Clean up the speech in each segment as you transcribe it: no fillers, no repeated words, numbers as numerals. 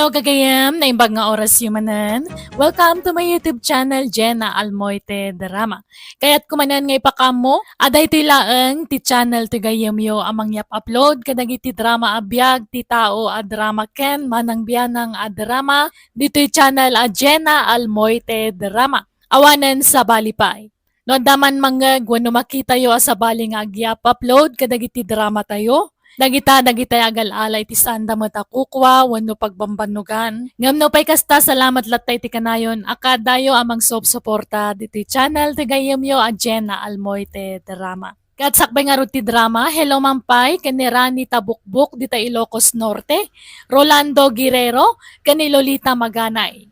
Hello gagayam, naimbag nga oras yumanan. Welcome to my YouTube channel, Jenna Almoite Drama. Kaya't kumanan nga ipakamo, aday ti laeng ti channel ti gayam yo amang yap upload kadag iti drama abiyag ti tao a drama ken manang biyanang a drama dito'y channel a Jenna Almoite Drama. Awanen sa balipay. No daman mangag wano makita yo sa bali nga agyap upload kadag iti drama tayo. Dagita agal-alay ti sanda mo takukwa, wano pagbambanugan. Ngam no pay kasta salamat latay ti kanayon, akadayo amang suporta diti channel ti gayamyo a Jenna Almoite Drama. Katsakbay nga ti drama, hello mampay, kani Rani Tabukbuk dita Ilocos Norte, Rolando Guerrero, kani Lolita Maganay.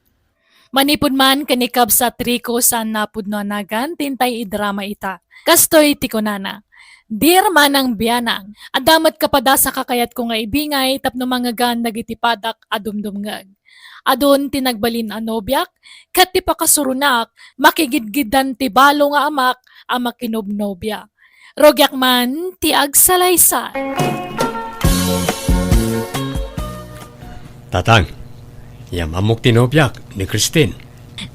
Manipud man kani Kab sa Trico san napudno nagan, tintay idrama ita. Kastoy ti kunana. Dear manang biyanang, adamat kapada sa kakayat ko nga ibingay tapno mga gan nagitipadak adumdumngag. Adun tinagbalin anobyak, kat ti pakasurunak, makigidgidan ti balo nga amak, amak kinobnobya. Rogyak man ti agsalaysa. Tatang, yamamok tinobyak ni Christine.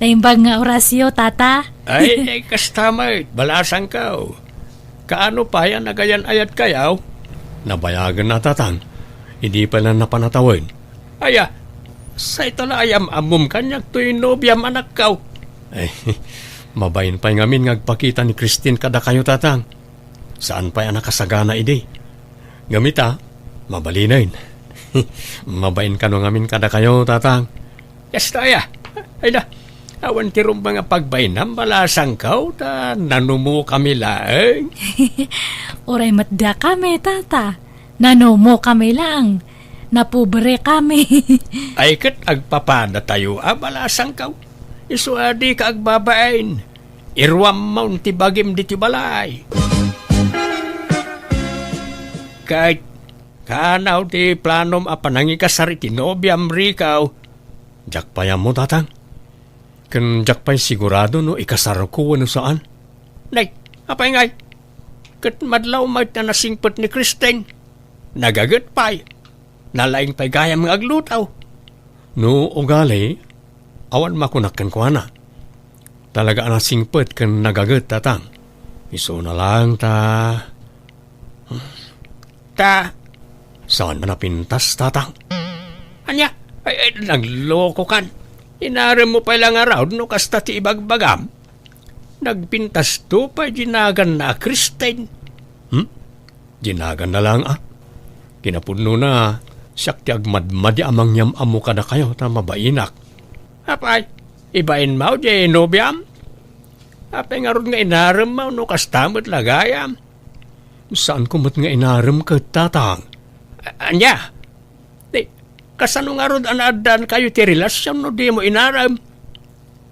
Naimbag nga orasyo, tata. Ay, kastamay, balasang ka. Kaano pa yan nagayan ayat kayaw? Nabayagan na tatang, hindi pa lang napanatawin. Aya, sa itala ayam amum kanyak to'y nobyam anak kaw. Ay, mabayin pa'y ngamin ngagpakita ni Christine kada kayo tatang. Saan pa'y nakasagana ide? Gamita, mabalinain. Mabayin ka no ngamin kada kayo tatang. Yes, aya. Ay na. Awan tirong mga pagbainam, balasang kaw, ta nanumo kami laeng. Oray matda kami, tata. Nanomo kami lang. Napubre kami. Ay kat agpapada tayo, balasang kaw. Isuadi ka agbabain. Irwam maun ti bagim di ti balay. Kahit kanaw ti planom apanangi kasari ti nobyam rikaw. Jak payam mo tatang. Kan jak pa'y sigurado no ikasaro ko ano saan? Nay, apay ngay. Kat madlaw may nasingpot ni Christine. Nagagat pa'y. Nalaing pa'y gayam ng aglutaw. No, ugali, awan makunakan ko na. Talaga nasingpot kan nagagat tatang. Iso na lang saan man napintas tatang? Anya, ay nagloko kan. Inaram mo pa lang araw no kasta ti ibagbagam. Nagpintas to pa ginagan na Christine. Ginagan na lang Kinapuno na siyak ti agmadmadi amang yam amo ka na kayo ta mabainak. Apay, ibain mo di nobyam? Apay nga ron nga inaram mo no kasta mo't lagayam. Saan kumot nga inaram ka tatang? Anya? Kasano nga ron anaadan kayo ti relasyon no di mo inaram?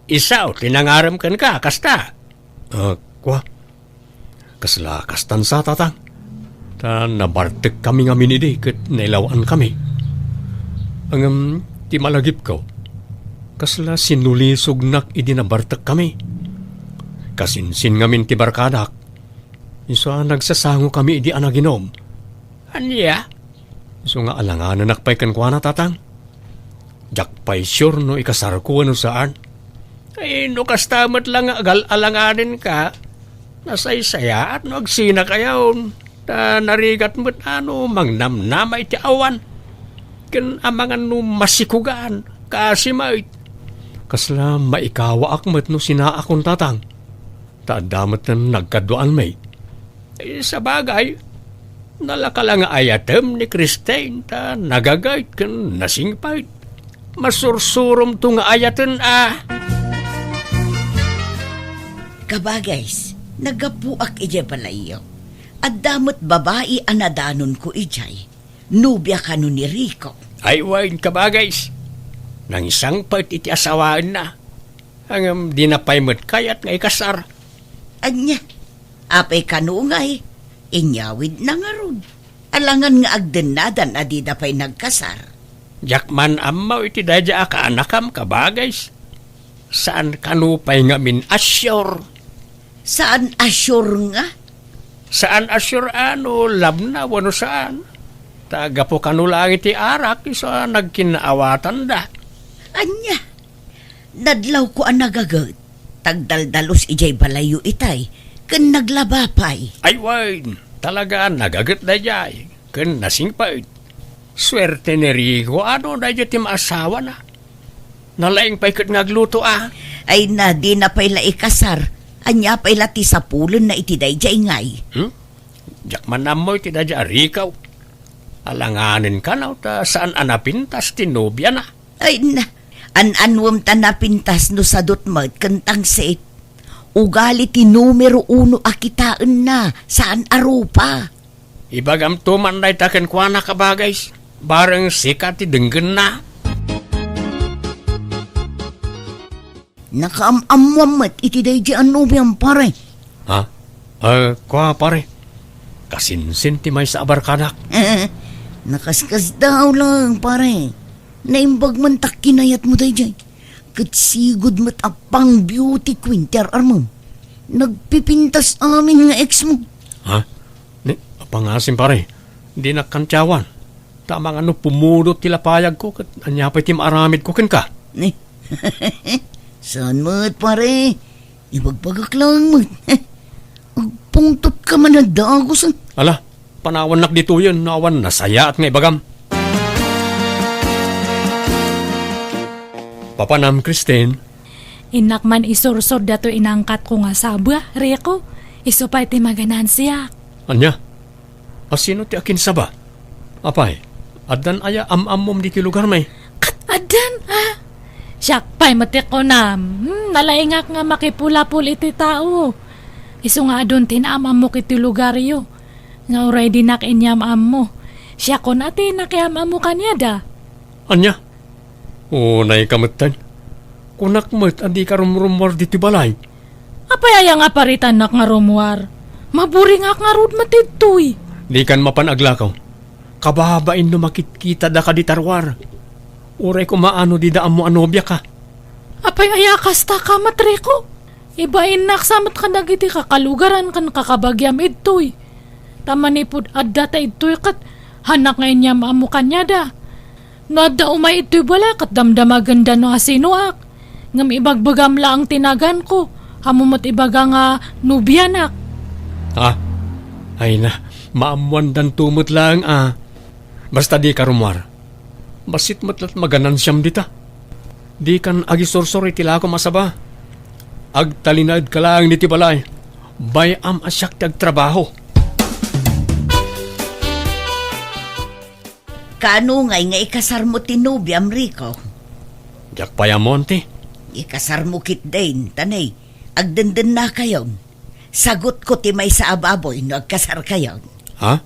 Isaw, tinangaram kan ka, kasta. Kwa? Kasla kastan sa tatang. Ta nabartek kami nga minidi kat nailawaan kami. Ang ti malagip ko. Kasla sinulisog nak idi nabartek kami. Kasinsin ngamin ti barkadak. Isa nagsasango kami idi anaginom. Anya? So nga alanganan nakpay kan kwa na tatang. Jakpay sure no ikasar ko ano saan. Ay no kastamat lang alanganin ka. Nasaysaya at no agsina kayaw. Ta narigat mo't mangnamnamay ti awan. Ken amangan no masikugaan. Kasi mait. Kasla maikawa akmat no sinaakon tatang. Ta damat na nagkaduan may. Ay sa bagay. Nalakala nga ayatem ni Christine ta nagagayt kan nasingpayt. Masursurom to nga ayaten Kabagays, nagapuak ije palayo. At damot babae anadanon ko ijay. Nubya ka no ni Rico. Ay wain kabagays. Nang isang part iti asawaan na. Ang dinapaymot kayat nga ikasar. Anya, apay kanungay. Inyawid na nga ron. Alangan nga agdenadan adida pa'y nagkasar. Jakman amaw iti dadya ka anakam kabagays. Saan kanupay nga min asyur? Saan asyur nga? Saan asyur labna wano saan? Taga po kanulang iti arak, isa nagkinaawatan da. Anya, nadlaw ko ang nagagat. Tagdaldalos ijay balayo itay, ken naglabapay. Ay, wain, talaga nagagat da jay. Ken nasingpait. Swerte ni Rico, ano da jay ti maasawa na. Nalaing pa'y kat ngagluto Ay na di na pa'y ikasar, anya pa'y lati sa pulon na iti dayjay ngay. Jak manamoy ti da jay Rico. Alanganin ka na, ta saan anapintas ti nobya na. Ay na, an-anwam ta napintas no sadot mat kentang set. Ugali ti numero 1 akitaan na, saan arupa? Ibagam tumanday taken kwa na kabagays. Bareng sikat ti denggen na. Nakaamamwamat iti dayjay anubyang pare. Ha? Kwa pare. Kasinsin ti may sa abarkanak. Nakaskas daw lang pare. Naimbag man tak kinayat mo dayjay. Katsigod mo't apang beauty queen tiar armam. Nagpipintas amin nga ex mo. Ha? Ni, pangasim pare. Di nakantyawan. Tamang ano pumudot tila payag ko kat anyapay ti maaramid ko ken ka. Saan mo't pare? Ibagbagak lang mo't. Agpungtot ka man na dagos. Ala, panawan nak dito yun. Nawan nasaya at nga ibagam. Papanam, Christine. Inak man isursod dato inangkat ko nga sabwa, Rico. Iso pa iti maganan siya. Anya? Asino ti akin saba? Apay, adan aya am-amom di ti lugar may. Adan, Siyak pa'y matik ko na. Nalaingak nga makipula-pul iti tao. Iso nga adon tinaamam mo kiti lugaryo. Nga uray di nakinyam-am mo. Siya kon ati nakiamam mo kanya da. Anya? Unay kamutan. Kunak mo't andi ka rumrumor di ti balay. Apay aya nga paritan nak nga rumwar. Maburi nga nga rud matituy. Di kan mapanaglakaw. Kababain no makikita da ka di tarwar. Uray ko maano di daan mo anobya ka. Apay aya kasta ka matriko. Ibain naksamat ka nagiti kakalugaran kan kakabagyam itoy. Tamanipod adda ta itoy kat hanak ngayon niya maamu kanya da. Nada umay itoy bala kat damdamaganda no asinuak. Ngam ibagbagam la ang tinagan ko. Hamumot ibaga nga nubianak. Ha? Ay na, maamuan dan tumot lang Basta di ka rumwar. Basit matlat maganan siyam dita. Di kan agisorsor itila ko masaba. Agtalinad ka lang niti balay. Bayam asyak ti agtrabaho. Kano ngay nga ikasar mo tinubyam, Rico? Jak payamonte. Ikasar mo kit din, tanay. Agdenden na kayon. Sagot ko ti may sa ababoy no agkasar kayon. Ha?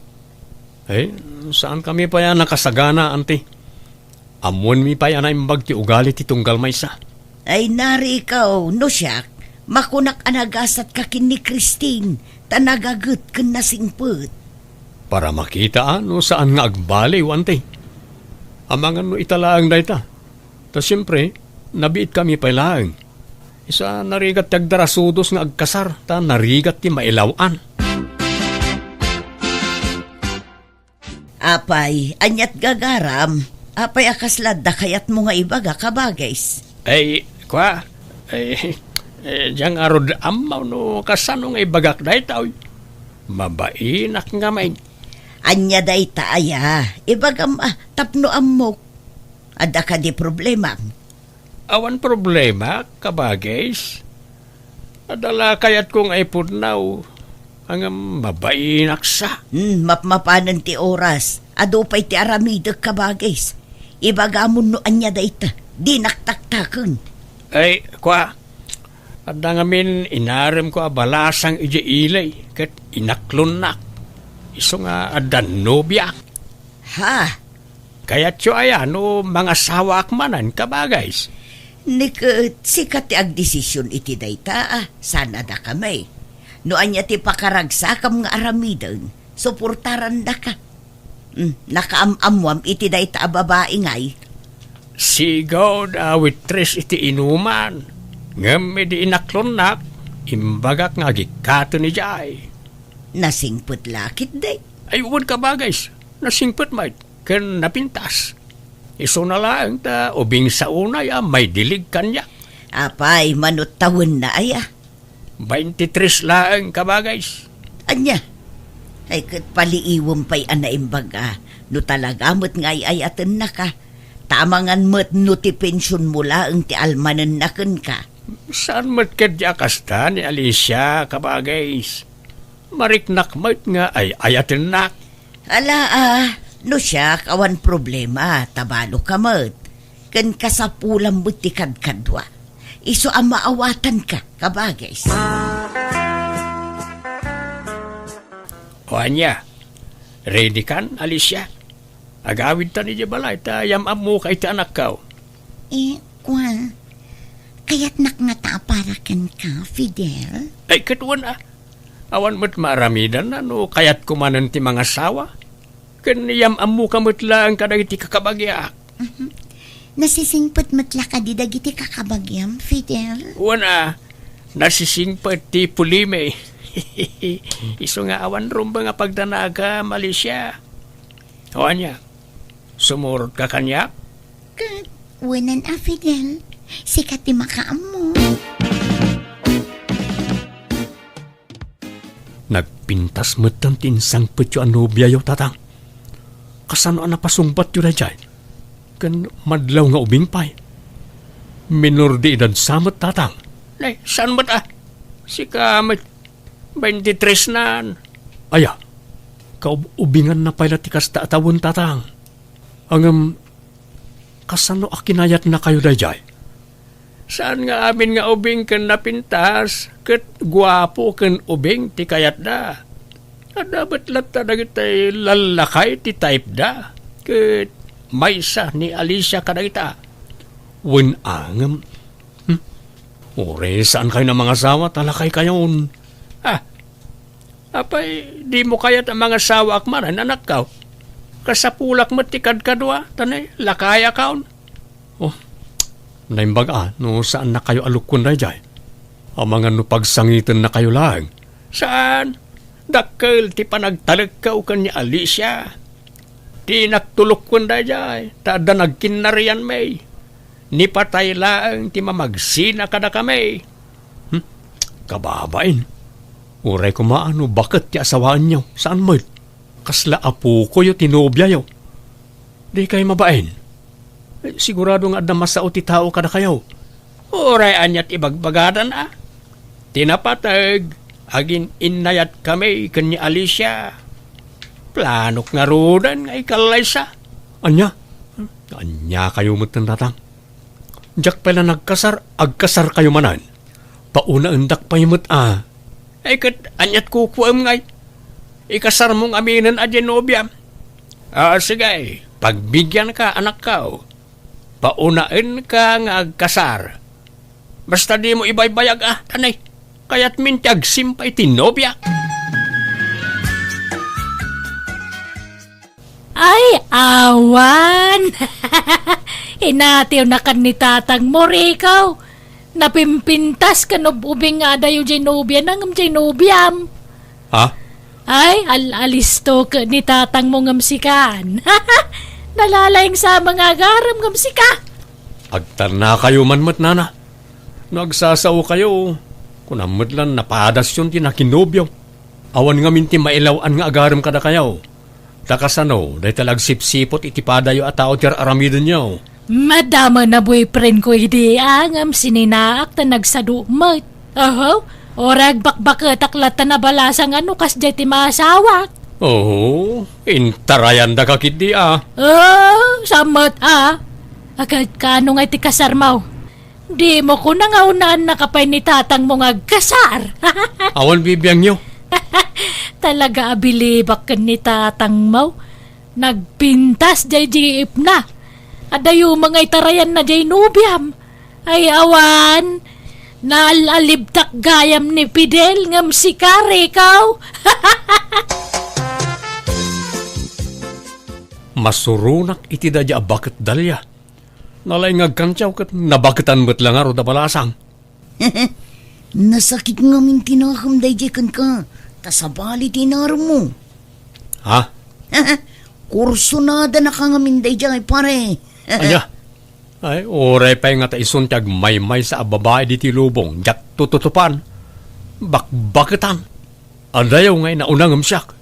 Eh, saan kami pa yan nakasagana, ante? Amon mi pa yan ay mbag ti ugali ti tunggal maysa. Ay nari ikaw, no siyak. Makunak anagasat ka kin ni Christine. Tanagagut ken nasingput. Para makita ano saan nga agbaliw, ante. Amangan no italaang dayta. Ta siyempre, nabiit kami pa lang. Isa narigat ti agdarasudos nga agkasar, ta narigat ti mailawan. Apay, anyat gagaram. Apay akaslad da kayat mo nga ibaga kabagays. Ay, kwa? Diyang arod amaw no kasano nga ibagak dayta. Mabainak nga may. Anya day taaya. Ibagam tapno amok. Ada ka di problema. Awan problema, kabagays. Adala kayat kong ay pudnaw. Ang mabainak sa. Mapmapanan ti oras. Ado pa'y ti aramideg kabagays. Ibagamon no anya dayta. Di naktaktakon. Ay, kwa. Ada ngamin inarem ko abalasang ije ilay. Kat inaklunak. Iso nga adan nobya. Ha? Kaya't yo no mga sawak manan kabagays. Niket sikat ti agdesisyon iti dayta sana da kamay. No anya ti pakaragsakam nga aramidon, suportaran da ka. Nakaamamwam iti dayta babae ngay. Sigaw da witris iti inuman. Ngam di inaklunak, imbagak nga gikato ni Jai. Nasingput lakit day. Ay, uwan kabagays. nasingpet may ken napintas. Iso na lang ta ubing sa una ya may dilig kanya. Apay, manot taon na ay 23 lang kabagays. Anya, ay kat paliiwam pa'y anaimbaga. No talaga mo't ngay ay atin na ka. Tamangan mo't no ti pensyon mula ang ti almanan na kan ka. Saan mo't kadya kasta ni Alicia kabagays? Mariknak mo't nga ay ayatin nak. Ala no siya kawan problema, tabalo ka mo't. Kan kasapulang mo't ti kadkadwa. Iso ang maawatan ka, kabagays. O anya, ready kan, Alicia? Agawid ta ni Jabalay, ta yamam mo kay ti anak ka. Kwa, kaya't nakngata para kan ka, Fidel? Ay, katuan Awan mo't maramidan na, no, kaya't kumanan ti mga sawa. Kan yamam mo kamot lang kadag ti kakabagyak. Nasisingpot matla ka di dagiti kakabagyam, Fidel? Wana, nasisingpet ti pulime. Iso nga awan rumba nga pagdanaga, Malaysia. O anya, sumurot ka kanya? Wanan Fidel. Sikat di makaam mo. Nagpintas mo't ang tinsang petyo ang nobya yo tatang. Kasano ang napasungbat yun na dyan? Kan madlaw nga ubing pay. Minor di edad samot tatang. Nay, saan mo't Sika may 23 na. Aya, kaubingan na pala ti kasta atawon tatang. Ang kasano akinayat na kayo na dyan? Saan nga amin nga ubing kan napintas? Kat guwapo kan ubing ti kayat da. Dapat lata dagitay lalakay ti type da. Kat maysa ni Alicia kadagita. Wen angam. Ore, saan kayo ng mga asawa? Talakay kayon. Apay, di mo kayat ang mga asawa akmaran, anak ka. Kasapulak mo tikad kadwa, tanay, lakaya kaon. Oh, naimbaga, no saan na kayo alukon na dyan? Ang mga no pagsangitan na kayo lang. Saan? Dakkel, ti panagtalagkaw ka ni Alicia. Ti naktulok ko na dyan, tada nagkinarian may. Ni patay lang, ti mamagsina ka na kami. Kababain. Uray ko maano, bakit ti asawaan niyo? Saan mo? Kasla apo ko yung tinobya yo. Di kayo mabain. Sigurado nga na masao ti tao ka na kayo. Uray anyat ibagbagadan Tinapatag, agin inayat kami kanya Alicia. Planok nga rodan nga ikalay sa. Anya? Anya kayo mutan tatang. Diyak pala nagkasar, agkasar kayo manan. Pauna endak payimut Ay kat anyat kukuam ngay. Ikasar mong aminan a Genobiam. Sige, pagbigyan ka anak ka. Paunain ka nga agkasar. Basta di mo ibaybayag tanay. Kaya't mintiag simpay tinobya. Ay, awan! Inatiw na kan ni tatang mo, ikaw. Napimpintas ka no ubing nga dayo Genobian ng Genobiam. Ay, alisto ka ni tatang mo ngamsikan. Nalalayang sa mga garam ngamsika. Agtar na kayo manmat nana. Nagsasaw kayo. Kunamot lang napadas yun tinakinobyo. Awan nga minti mailawaan nga agaram kada kayo. Takasano, dahi talag sipsipot itipada yo atao tiyar aramidon nyo. Madama na boyfriend ko hindi angam sininaak ta nagsadumot. Orag bakbaket aklata na balasang ano kas jay ti masawak. Oo, intarayan da kakit di Samot Agad kano nga ti kasarmaw. Di mo ko nangaunaan na kapay ni tatang mo nga kasar. Awan bibiyang nyo. Talaga abilibak ka ni tatang mo. Nagpintas jay jiip na. Adayo mga itarayan na jay nubiam. Ay awan, naalalibtak gayam ni Fidel ngam si ikaw. Masurunak iti da dya bakit dalya. Nalay ngagkantyaw kat nabakitan mo't lang aro da balasang. Nasakit nga min tinakam dayjekan ka. Tasabali tinar mo. Kurso na da nakangaminday dyan, pare. Anya, ay, oray pa nga ta isuntag may sa babae di tilubong, jak tututupan. Bakbakitan. Adayaw ngay naunang siyak.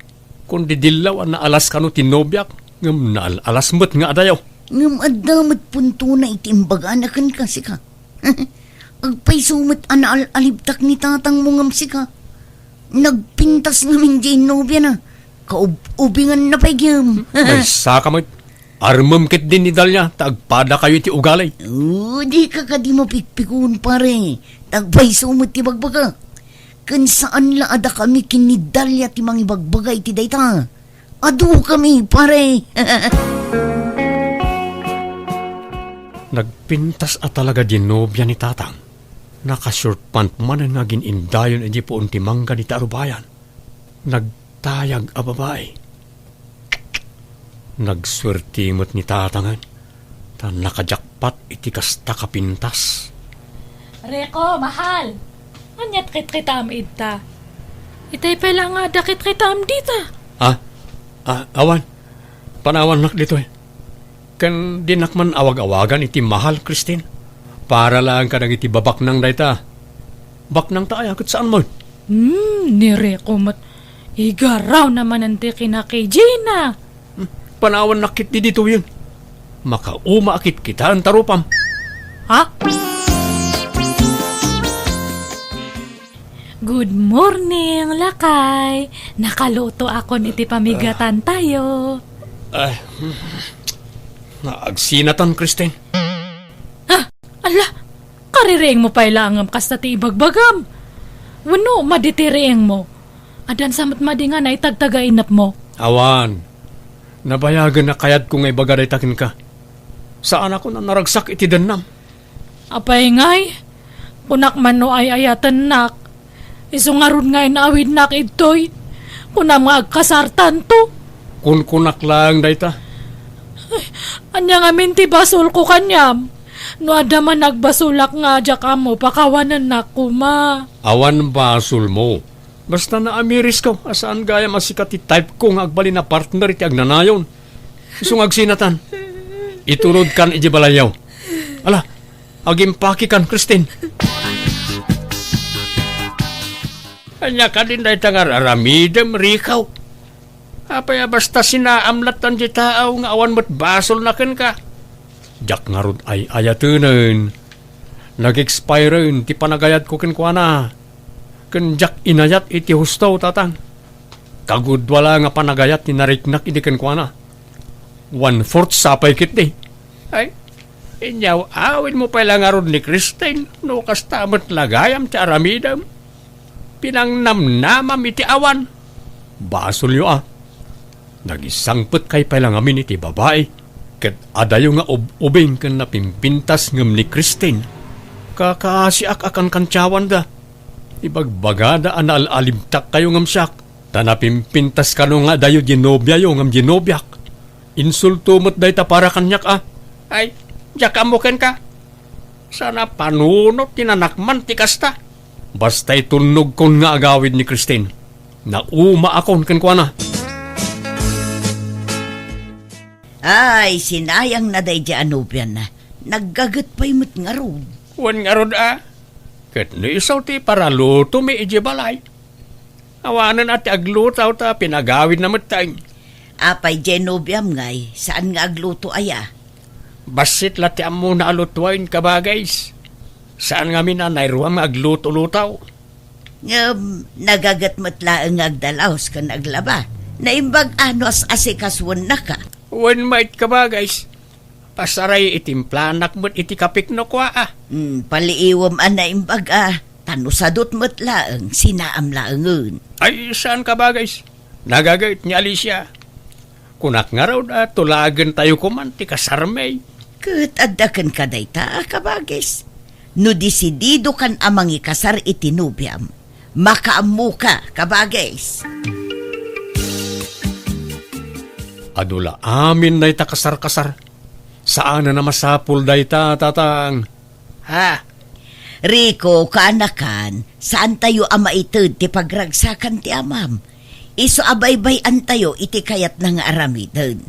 Kung didilaw na alas kano tinobyak, ngam na alas mo't nga adayaw. Ngam adamat punto na itimbaga na kan kasi ka. Agpay sumit alibtak ni tatang mo ngam si ka. Nagpintas namin dyan nobya na. Kaubingan na pa gyam. May saka mo't armam kit din ni Dalya, tagpada kayo ti ugalay. Di ka di mapikpikun pare. Tagpay sumit ti bagbaga. Kan saan la ada kami kinidalya ti mga ibagbagay ti dayta. Adu kami pare. Nagpintas at talaga dinobya ni tatang. Naka-short pant man ang naging indayon hindi po unti mangga ni tarubayan. Nagtayag a babae. Nagswertimot ni tatangan. Ta nakajakpat iti kasta kapintas. Reko, mahal. Anyat kit-kitam ita. Itay pala nga dakit kitam dita. Awan. Panawan nak dito eh. Kan dinakman awag-awagan iti mahal, Christine. Para lang ka nang iti babak nang dayta. Bak nang taaya kat saan mo? Ni Reko mat. Igaraw naman ang kina kay Gina. Panawan nakit di dito yun. Makauma akit kita ang tarupam. Ha? Good morning, lakay. Nakaluto ako niti pamigatan tayo. Ay, naagsinatan, Christine. Ala, karireeng mo pa ilangam kasta ti ibagbagam. Wano, maditireeng mo. Adan samat madinga na itagtagainap mo. Awan, nabayagan na kayat kung ay bagaday takin ka. Saan ako na naragsak iti danam? Apay ngay, kunak man no ay ayatan nak. Isungarun ngay na awid nak itoy. Kuna mga agkasartan to. Kunak lang dayta. Anya nga minti basol ko kanyam. No ada man nagbasulak nga adya ka mo, pakawanan na kuma. Awan basul mo. Basta na amiris ko, asaan gaya masikat type ko nga agbali na partner iti agnanayon. Isung agsinatan. Iturod kan iti balayaw. Ala, agimpaki kan, Christine. Anya ka din dahi tangar aramidem, rikaw. Apaya basta sinaamlatan di tao nga awan mo't basol na ken ka. Jak nga rod ay ayatunan. Nag-expire ti panagayat ko ken kuana. Ken jak inayat iti hustaw tatang. Kagud wala nga panagayat ni nariknak iti ken kuana. 1/4 sapay kit di. Ay, inyaw awin mo pala nga rod ni Christine. No kastamot lagayam ti aramidem. Pinangnamnamam iti awan. Basol yo Nagisangput kay palang amin iti babae. Ket adayo nga ubing kan napimpintas ngem ni Christine. Kakasiak akan kantyawan da. Ibagbagada anal-alimtak kayo ngem siyak. Tanapimpintas kano nga dayo ginobya yo ngem ginobyak. Insulto mo't day ta para kanyak Ay, jaka mo ken ka. Sana panunot tinanakman ti kasta. Basta itunog kon nga agawid ni Christine. Nauma akon ken kuana. Ay, sinayang na day di anubyan na. Naggagat pa'y mo't nga rod. Wan nga rod Ket ni isaw ti para luto mi iji balay. Awanan at aglutaw ta pinagawid na matay. Apay Genobiam ngay, saan nga agluto aya? Basit lati amo na alutwain ka ba guys? Saan nga minanayruang agluto-lutaw? Nagagat matlaang agdalaos ka naglaba. Naimbag anos asikaswan na ka. Wan mait ka ba guys? Pasaray itimplanak mo't iti kapik no kwa Paliiwam naimbag tanusadot matlaang sinaamlaangon. Ay, saan ka ba guys? Nagagait ni Alicia. Kunak nga raw tulagan tayo kuman ti kasarmay. Ket addaken ka dayta kabagis. No disidido kan amang ikasar itinubyam. Makaamu ka kabagis. Adula amin na kasar-kasar. Saan na masapul dayta tatang? Ha? Rico, kaanakan, saan tayo ama itud ti pagragsakan ti amam? Iso abay-bayan tayo iti kayat ng aramidon.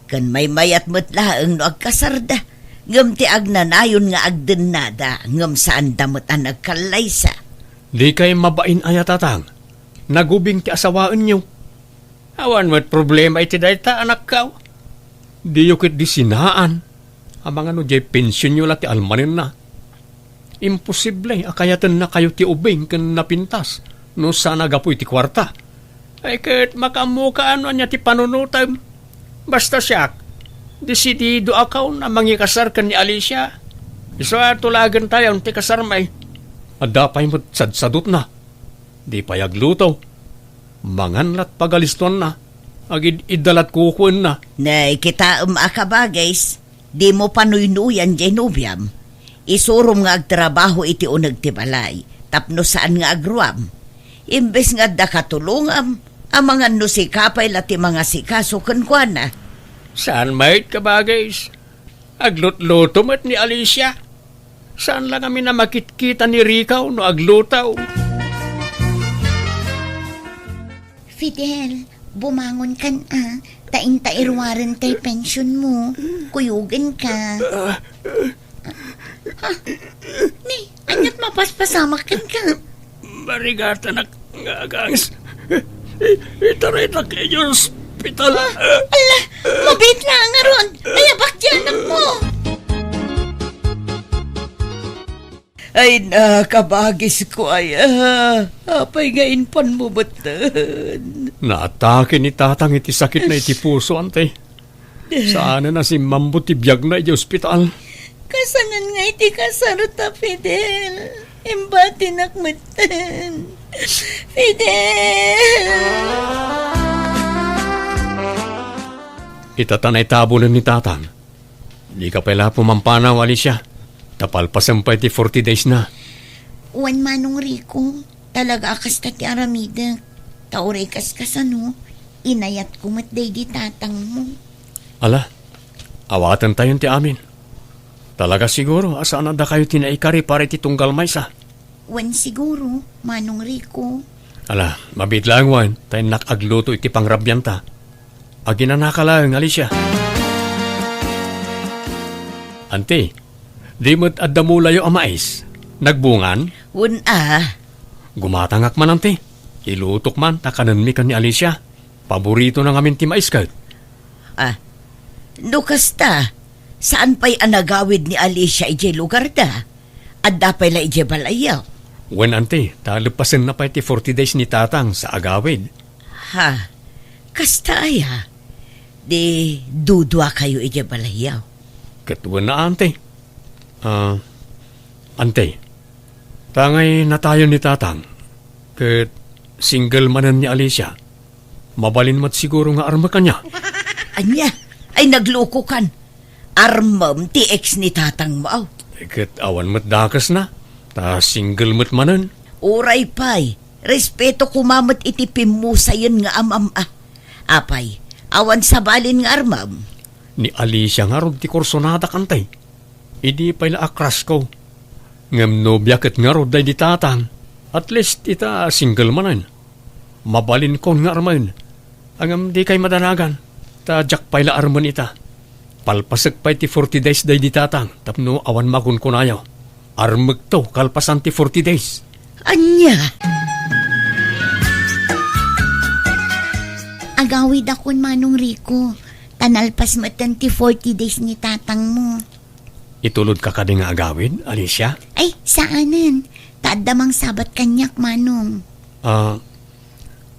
Kan may mayat mo't laang no agkasarda. Ngam ti agnanayon nga agdenada. Ngam saan damot ang nagkalaysa. Di kay mabain aya tatang. Nagubing ti asawaan niyo. Awan mo't problema iti dayta anak ka. Di yukit di sinaan. Amang ano jay pensyon nyo la ti almanin na. Imposible akayatan na kayo ti ubing kan napintas. No sana gapoy ti kwarta. Ay kat makamuka ano niya ti panunutam. Basta siya, desidido akaw na mangikasar kan ni Alicia. Isa tulagan tayo ti kasar may. Adapay mo't sadsadot na. Di payagluto. Manganlat pagaliston na. Agid idalat kukun na. Nay, kita akabagays. Di mo panuynuyan jay nobyam. Isurom nga agtrabaho iti unag ti balay. Tapno saan nga agruam. Imbes nga da katulungam. Amangan no si kapay lati mga sikaso kankwana. Saan mait ka ba guys? Aglutluto mo't ni Alicia. Saan lang kami na makitkita ni Ricaw no aglutaw? Fidel, bumangon kan taing-tairwaran tay pension mo. Kuyugan ka. Ni, anyat mapaspasamak kan ka. Barigata na ngagangs. Itarita kayo hospital. Ala, mabit na nga ron. Ayabak dyan mo. Ay nakabagis ko ay apay nga inpan mo batan. Naatake ni tatang iti sakit na iti puso ante. Saan na si mambo ti biyag na iti hospital? Kasanan nga iti kasarata, Fidel. Imbati nakmatan. Fidel! Itatanay tabunan ni tatang. Di ka pala pumampanaw, Alicia. Tapalpasan pa iti 40 days na. Uwan manong Rico, talaga akas ti aramida. Tauray kaskasano, inayat ko matday di tatang mo. Ala, awatan tayon ti amin. Talaga siguro, asaan na da kayo tinaikari para iti tunggal maysa. Uwan siguro, manong Rico. Ala, mabit lang wan, tayo nakagluto iti pangrabyanta. Aginanaka lang, Alicia. Ante, di mo't adamulayo ang mais. Nagbungan? Gumatangak man, ante. Ilutok man, takanan mi kan ni Alicia. Paborito na ngamin ti mais ka. Nukasta, saan pa'y anagawid ni Alicia ije lugar da? At dapay la ije balayaw. Wen ante, talupasin na pa iti 40 days ni tatang sa agawid. Ha, kasta aya. Di dudwa kayo ije balayaw. Katuan na ante. Ante, tangay na tayo ni tatang. Kat single manan ni Alicia. Mabalin mat siguro nga arma kanya. Anya, ay nagloko kan. Armam ti ex ni tatang mo. Kat awan mat dakas na. Ta single mat manan. Uray pay, respeto kumamat iti pimusayon nga amam. Apay, awan sabalin nga armam. Ni Alicia nga rod ti korsonada kantay. Idi pa'y laakras ko. Ngam nobya kat nga rod day di tatang. At least ita single manan. Mabalin ko nga arman. Angam di kay madanagan. Ta jak pa'y la arman ita. Palpasag pa'y ti 40 days day di tatang. Tapno awan magun ko nayaw. Armag to kalpasan ti 40 days. Anya? Agawid akon manong Rico. Tanalpas matan ti 40 days ni tatang mo. Itulod ka kadi nga agawid, Alicia? Ay, saanan? Taadamang sabat kanyak manong.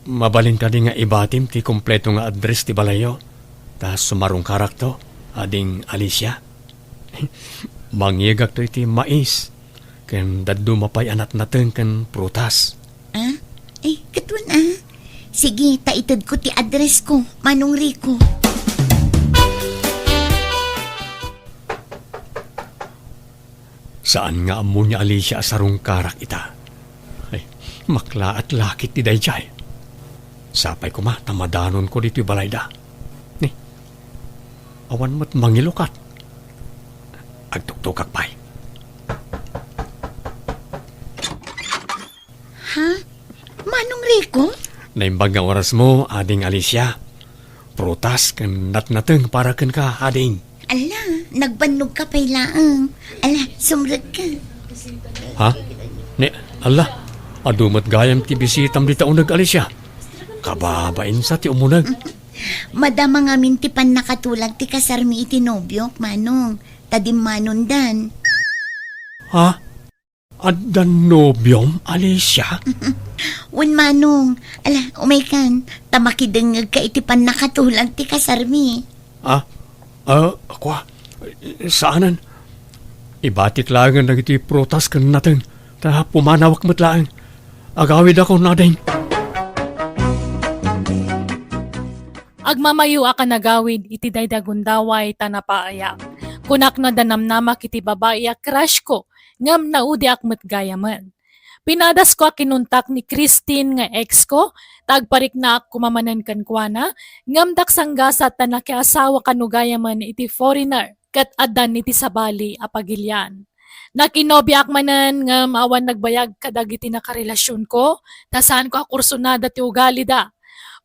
Mabalin ka di nga ibatim ti kompleto nga address ti balayo. Ta sumarong karakto, ading Alicia. Mangyegak to iti mais. Ken daddo mapay anat naten ken prutas. Ay, katwan Sige, taitad ko ti address ko, manong Rico. Saan nga amo ni Alicia asarong karak ita? Ay, makla at lakit ti dayjay. Sapay ko tamadanon ko dito balayda. Ni, awan mo't mangilukat. Agtuktukak pa'y. Ha? Manong Rico? Naimbag nga oras mo, ading Alicia. prutas kan natnateng para kan ka ading. Ala, nagbanog ka pa'y laang. Ala, sumrag ka. Ha? Ne, Allah, adumat gayam ti bisitam di taon nag-alis siya. Kababain sa ti umunag. Madama nga mintipan nakatulag ti kasarmi iti nobyok, manong. Tadim manundan. Ha? Adan nobyom alis siya? Wen manong. Ala, umay kan. Tamakidengag ka iti pan nakatulag ti kasarmi. Ako, saanan? Ibatik lang na iti prutas kan natin. Ta pumanawak mo't lang. Agawid ako na din. Agmamayo ka nagawid iti daydagundaway tanapaayak. Kunak na danamnamak iti babae a crush ko, ngam naudi akmet gayaman. Pinadas ko kinuntak ni Christine nga ex ko, tagparik na ak kumamanan kankwana, ngam daksanggasat ta nakiasawa kanugayaman iti foreigner, kat adan iti sabali apagilyan. Nakinobyak manan ngam awan nagbayag kadag iti nakarelasyon ko, tasaan ko akursunada ti ugali da.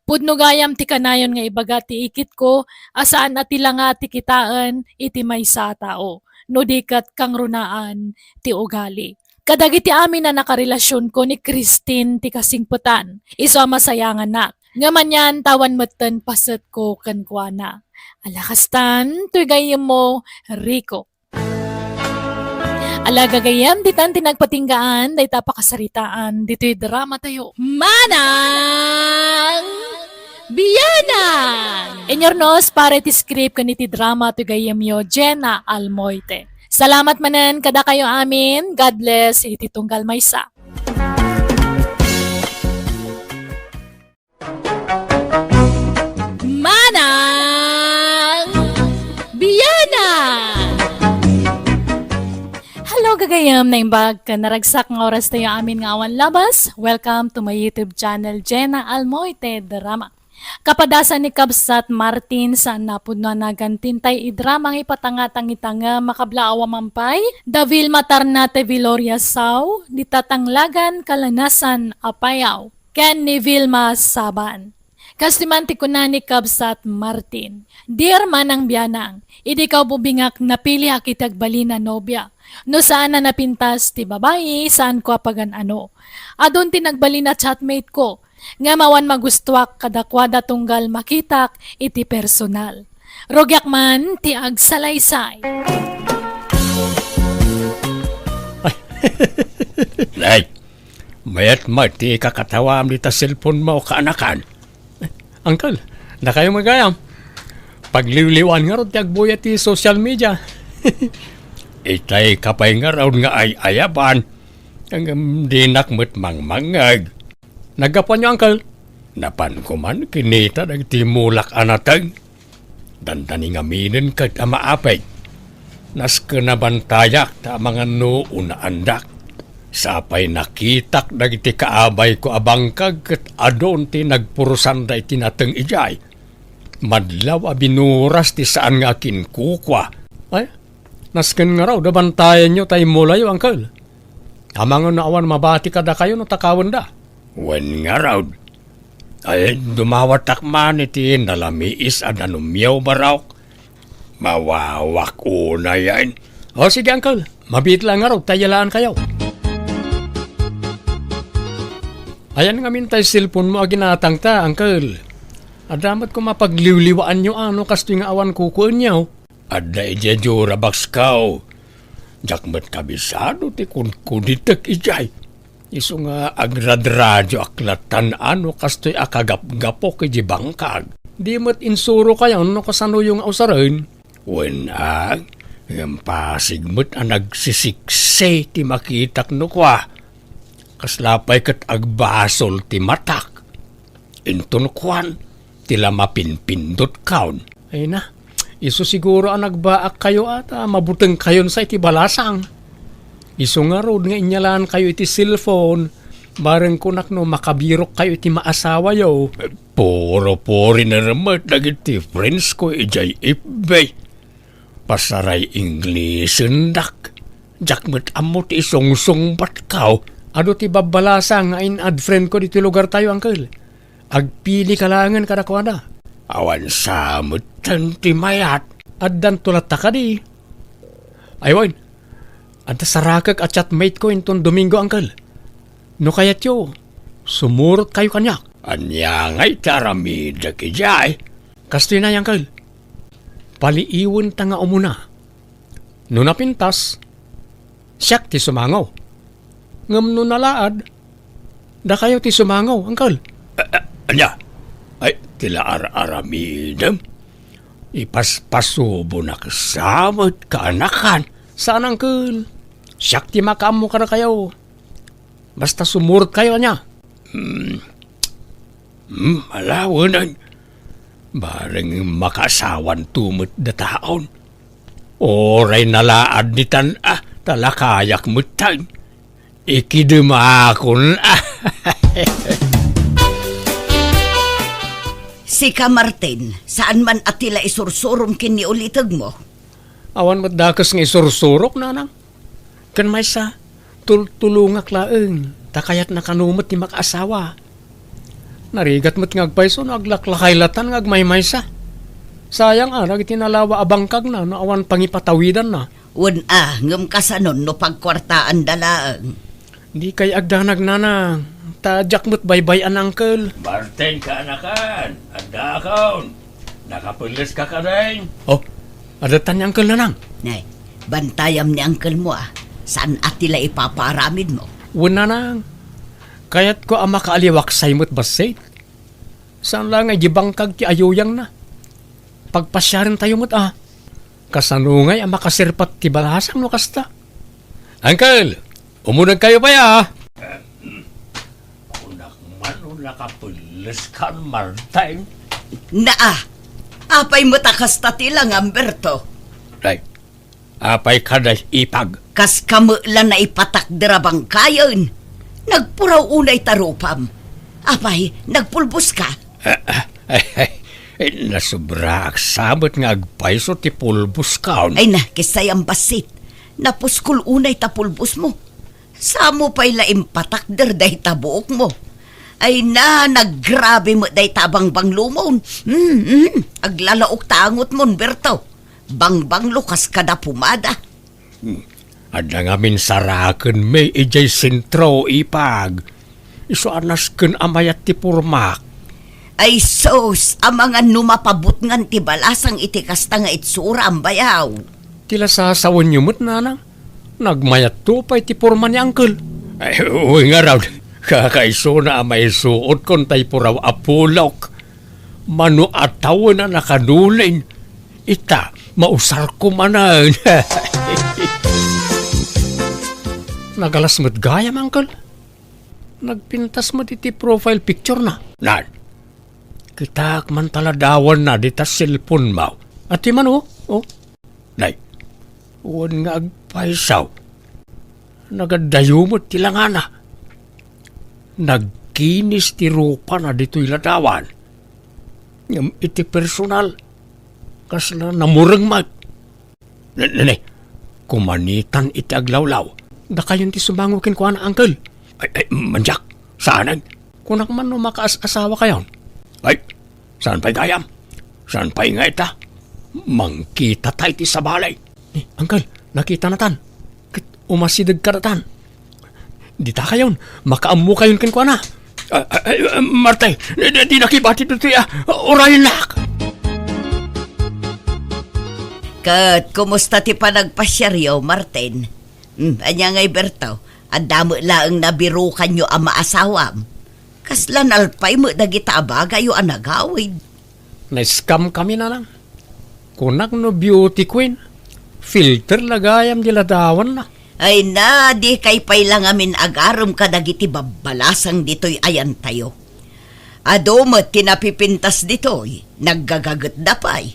Pudno gayam ti kanayon nga ibaga ti ikit ko, asaan at tila nga ti kitaan iti may sa tao, no dikat kang runaan ti ugali. Kadag iti amin na nakarelasyon ko ni Christine ti kasingputan, iso masayangan na. Ngaman yan tawan matan paset ko kankwana. Alakastan, tuy gayam mo, Rico. Alaga gayam, ditan tinagpatinggaan, day tapakasaritaan, dito'y drama tayo. Manang Biyanan! Inyornos, pare ti script kaniti drama to gayam yo, Jenna Almoite. Salamat manan kada kayo amin. God bless, iti tunggal maysa. Manang Biyanan! Hello gagayam na imbag ka naragsak ng oras tayo amin nga awan labas. Welcome to my YouTube channel, Jenna Almoite Drama. Kapadasan ni Kabsat Martin sa napudno na gantintay idramang ipatangatang itanga makablaawa mampay, Davil Matarnate Viloria Sao, ditatanglagan kalanasan apayaw, ken ni Vilma Saban. Kastimanti ko na ni Kabsat Martin, Dear Manang Biyanang, idi ka bubingak napili akitag balina nobya. No saan na napintas ti babae, saan ko apagan ano. Adon ti nagbali na chatmate ko, nga mawan magustuak kadakwada tunggal makitak iti personal. Rogyak man ti agsalaysay. Nay, mayat mati kakatawam dita cellphone mo kaanakan. Uncle, na kayo magayam. Pagliwliwan nga ron ti agbuya ti social media. Itay kapay nga raw nga ay ayaban. Ang dinakmet mangmangag. Nagapan niyo, uncle. Napan ko man kinita nagtimulak anatag. Dandani nga minin kat amaapay. Nas kanabantayak ta mga noon na andak. Sapay nakitak dagiti kaabay ko abangkag kat adon ti nagpurusan da iti nateng ijay. Madlaw abinuras ti saan nga kinkukwa. Ay, nasken nga raw dabantayan nyo tayo mulayo, uncle. Amang naawan mabati kada kayo no takawan da. Wen nga raw. Ay, dumawatak man iti nalamiis at anumyaw baraw. Mawawak una yan. O sige, uncle. Mabit lang nga raw, tayalaan kayo. Ayan nga mintay cellphone mo ginatang ta, uncle. Adamat ko mapagliwliwaan nyo ano kasto nga awan kukuan nyo. Ada ijadyo rabaks kao. Jakmat kabisado ti kunkuditek ijay. Iso nga agradradyo aklatan ano kasto'y akagap-gapok iji bangkag. Di mat insuro kayo no kasano yung ausarin. Wenag, yung pasigmut ang nagsisikse ti makitak no kwa. Kaslapay kat agbasol ti matak. Inton kwan, tila mapinpindot kaun. Ay na, iso siguro ang nagbaak kayo at mabuteng kayon sa iti balasang. Iso nga road nga inyalaan kayo iti cellphone. Bareng kunak no makabirok kayo iti maasawa yo. Puro-puri na naman dagiti friends ko ijay ibay. Pasaray English endak. Jakmet amot isong-song batkaw. Ado ti babalasa nga in-add friend ko dito lugar tayo, uncle. Agpili kalangan kada kwada. Awan samot ti mayat. Addan tulat ta ka di. Aywan, adda sarakag at chatmate ko inton Domingo, Uncle. No kayat yo, sumurot kayo kanyak. Anya ngay taramida ki jay. Kastoy na, Uncle. Paliiwan ta nga umuna. No napintas, siyak ti sumangaw. Ngam no nalaad, da kayo ti sumangaw, Uncle. Anya? Ay, tila aramidam. Ipaspasubo na kasamot kaanakan. Saan, Uncle? Siyak ti makamo ka na kayo. Basta sumurot kayo niya. Malawanan. Bareng makasawan tumot da taon. Oray nalaad ni tan talakayak mutan. Ikidumakon Sika Martin, saan man atila isursurom kini ulitag mo? Awan madakas nga isursurok, nanang. Kan may sa tulungak laeng. Takayat na kanumot ni makaasawa. Narigat mo't ngagpayso naglaklakaylatan ngagmay sa. Sayang tinalawa abangkag na awan pangipatawidan na. Ngam kasanon no pagkwartaan dalaang. Di kay agdanag nanang. Tadyak mo't baybay an, Uncle. Martin ka anakan, anda akaon. Nakapulis ka ka rin. Oh, adatan ni Uncle nanang. Nay, bantayam ni uncle mo Saan atila ipaparamid mo? Wala nang. Kaya't ko ang makaaliwaksay mo't basay. Saan lang ay gibangkag ti ayuyang na. Pagpasyarin tayo mo't Kasanungay ang makasirpat ti balasang no kasta. Uncle, umunag kayo pa ya. Nakapulis ka, Martin. Apay mo takasta tilang, Amberto. Right. Apay kaday ipag. Kas kamulan na ipatakdirabang kayon. Nagpuraw unay tarupam. Apay, nagpulbos ka. Nasubra aksabot nga agpayso ti pulbos kaon. Ay na, kisay ang basit. Napuskul unay tapulbos mo. Samo pa'y laim patakdir dahi tabuok mo. Ay na, naggrabe mo day tabang banglumon. Aglalaok tangot mon, Berto. Bangbang lukas ka na pumada. Ada nga min saraken may ijay sentro ipag. Iso anas ken amayat ti purmak. Ay sos, ang mga numapabot ngan ti balasang itikasta nga itsura ang bayaw. Tila sasawan niyo mo't nanang. Nagmayat to pa'y ti purma ni Uncle. Ay, uwi nga raw. Kakaiso na may suot kon tay puraw apulok. Mano ataw na nakanulin. Ita, mausar ko manan. Nagalas mo't gayam, Uncle. Nagpintas mo iti profile picture na. Nan, kita man taladawan na dita cellphone mo. At di man Nay, uwan nga agpaisaw. Nagadayo mo't tilangana. Nagkinis ti rupa na dito'y ladawan. Ngam iti personal. Kas na namurang mag. Nanay, kumanitan iti aglawlaw. Da kayon ti sumangukin ko na, Uncle. Ay, manjak, saan? Kunak man no makaas-asawa kayon. Ay, saan pa'y gayam? Saan pa'y nga ita? Mangkita tayo ti sa balay. Uncle, nakita na tan. Umasidag ka na tan. Di ta kayon, makaamu kayon kin ko na. Martay, di nakibati dito orayin lak. Kat, kumusta ti panagpasyaryo, Martin? Anya ngay Berto, adamo laang nabirukan nyo ang maasawam. Kaslan alpay mo dagita abagay o anagawid. Na-scam kami na lang. Kunak no beauty queen. Filter lagayam diladawan na. Ay na, di kay pay lang amin agarom kadagiti babalasang dito'y ayan tayo. Adomot tinapipintas dito'y, naggagagat da pay.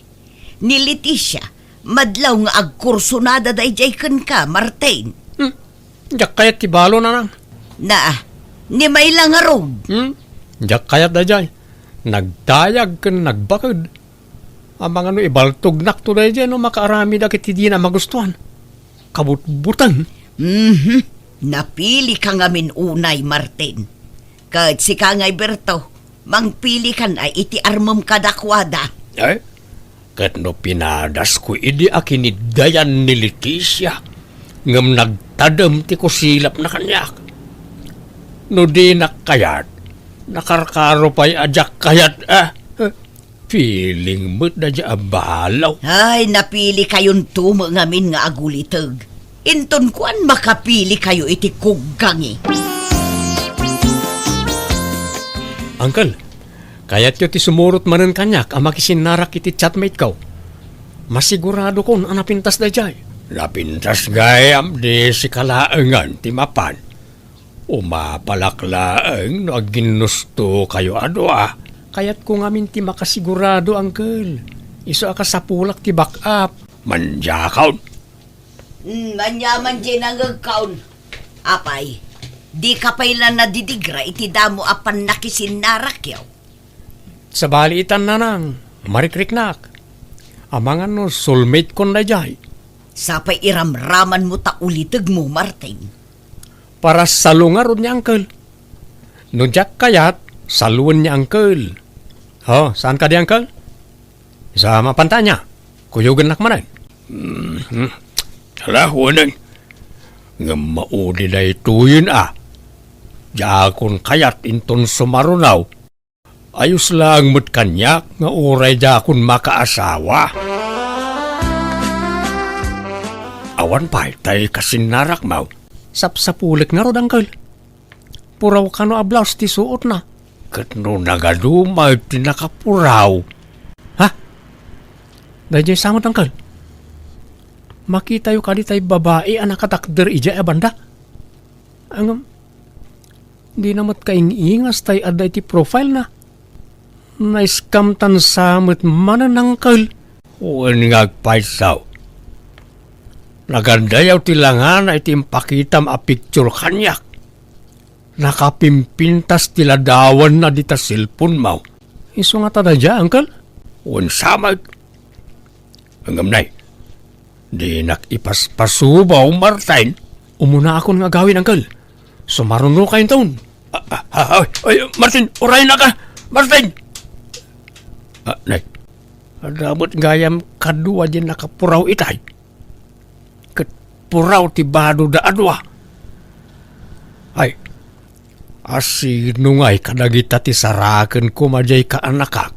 Ni Leticia, madlaw nga agkursunada day jayken ka, Martin. Diyak kayat tibalo na lang. Ni may lang arog. Diyak kayat da jay. Nagdayag kan nagbakad. Ang mga ibaltog to da jay makaarami da kiti di na magustuhan. Kabutbutan. Napili ka ngamin unay, Martin. Kahit si Kangay Berto, Mangpili kan ay iti armom kadakwada. Ay, kat no pinadas ko idi akinidayan ni Leticia. Ngam nagtadam ti ko silap na kanyak. No di nakayat, nakarkaro pa'y ajak kayat feeling mo't na dya abalaw. Ay, napili kayon tumo ngamin nga agulitag. Inton kuan makapili kayo iti kuggangi. Uncle, kaya't yo ti sumurot manen kanyak ang makisinarak iti chatmate ko. Masigurado kon ang napintas da jay. Napintas gayam di si kalaangan ti mapan. Umapalaklaang no aginusto kayo adwa. Kaya't kung amin ti makasigurado, Uncle. Iso aka sa pulak ti back up. Manjakaw. Manyaman dyan ang agkaon. Apay, di ka pailan na didigra iti damo apan nakisinarakyaw. Sa balitan na nang, marikriknak. Amangan no soulmate kon na jay. Sapay iramraman mo ta ulitag mo, Martin. Para salungarod niya, Uncle. No jak kayat, saluan niya, Uncle. Oh, saan ka di, Uncle? Sa mapanta niya. Kuyugan nakmanan. Alahunan. Nga maudi na ituyin Jakon kayat inton sumarunaw. Ayos lang mo't kanyak nga uray jakon makaasawa. Awan pa'y tay kasinarak maw. Sapsapulik nga rod, Uncle. Puraw ka no ablaws ti suot na. Kat no nagadumay ti nakapuraw. Ha? Dahil samot, Uncle. Makita yung kadi tayo babae ang nakatakder ija banda. Ang di namat kaingingas tayo aday ti profile na. Naiskam tan samot manan, Uncle. Uwan ngagpaisaw. Nagandayaw ti langan ay timpakitam a picture kanyak. Nakapimpintas ti ladawan na di ta cellphone maw. Iso nga tada dya, Uncle? Unsamag. Hanggang nay, di nakipaspasubaw, Martin. Umuna akong nga gawin, Uncle. Sumaruno kayo taon. Ay, Martin, oray na ka! Martin! Nay, adamot gayam kadua din nakapuraw itay. Puraw ti bado da adwa. Ay, asino nga'y kadagita ti saraken ko majay ka anakak.